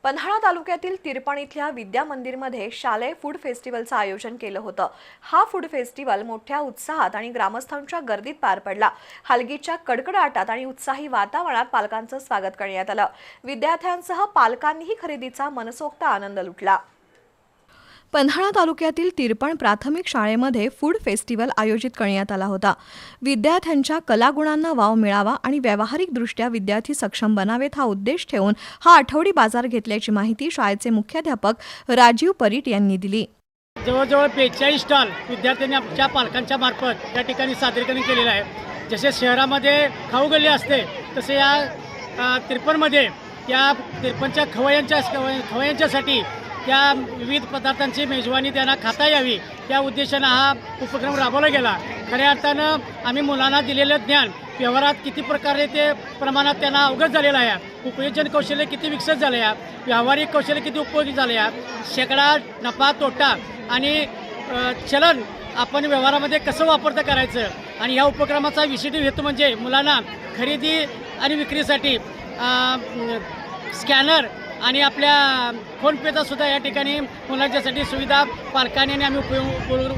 पन्हाळा तालुक्यातील तिरपण इथल्या विद्या मंदिरमध्ये शालेय फूड फेस्टिवलचं आयोजन केलं होतं। हा फूड फेस्टिवल मोठ्या उत्साहात आणि ग्रामस्थांच्या गर्दीत पार पडला। हलगीच्या कडकडाटात आणि उत्साही वातावरणात पालकांचं स्वागत करण्यात आलं। विद्यार्थ्यांसह पालकांनीही खरेदीचा मनसोक्त आनंद लुटला। पन्हाळा तालुक्यातील तिरपण प्राथमिक शाळेमध्ये फूड फेस्टिवल आयोजित करण्यात आला होता। विद्यार्थ्यांच्या कलागुणांना वाव मिळावा आणि व्यावहारिकदृष्ट्या विद्यार्थी सक्षम बनावेत हा उद्देश ठेवून हा आठवडी बाजार घेतल्याची माहिती शाळेचे मुख्याध्यापक राजीव परीट यांनी दिली। जवळजवळ 42 स्टॉल विद्यार्थ्यांनी आपल्या पालकांच्या मार्फत या ठिकाणी सादरीकरण केलेलं आहे। जसे शहरामध्ये खाऊ गल्ली असते तसे या तिरपणमध्ये या तिरपणच्या खवय्यांच्यासाठी त्या विविध पदार्थांची मेजवानी त्यांना खाता यावी या उद्देशानं हा उपक्रम राबवला गेला। खऱ्या अर्थानं आम्ही मुलांना दिलेलं ज्ञान व्यवहारात किती प्रकारे ते प्रमाणात त्यांना अवगत झालेलं आहे, उपयोजन कौशल्य किती विकसित झाले आहे, व्यावहारिक कौशल्य किती उपयोगी झाले आहे, शेकडा नफा तोटा आणि चलन आपण व्यवहारामध्ये कसं वापरता करायचं आणि या उपक्रमाचा विशिष्ट हेतू म्हणजे मुलांना खरेदी आणि विक्रीसाठी स्कॅनर आणि आपल्या फोनपेचा सुद्धा या ठिकाणी मुलांच्यासाठी सुविधा पालकांनी आणि आम्ही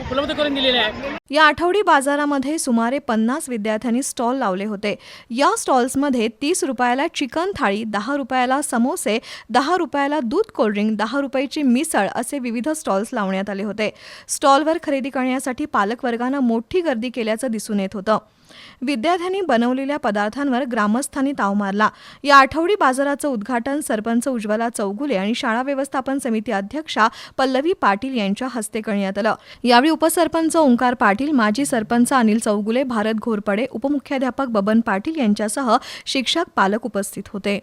उपलब्ध करून दिलेल्या आहे। या आठवडी बाजारामध्ये सुमारे 50 विद्यार्थ्यांनी स्टॉल लावले होते। या स्टॉल्समध्ये 30 रुपयाला चिकन थाळी, 10 रुपयाला समोसे, 10 रुपयाला दूध कोल्ड्रिंक, 10 रुपयाची मिसळ असे विविध स्टॉल्स लावण्यात आले होते। स्टॉलवर खरेदी करण्यासाठी पालक वर्गानं मोठी गर्दी केल्याचं दिसून येत होतं। विद्यार्थ्यांनी बनवलेल्या पदार्थांवर ग्रामस्थांनी ताव मारला। या आठवडी बाजाराचं उद्घाटन सरपंच उज्ज्वला चौगुले आणि शाळा व्यवस्थापन समिती अध्यक्षा पल्लवी पाटील यांच्या हस्ते करण्यात आलं। यावेळी उपसरपंच ओंकार पाटील, माजी सरपंच अनिल चौगुले, भारत घोरपडे, उपमुख्याध्यापक बबन पाटील यांच्यासह शिक्षक पालक उपस्थित होते।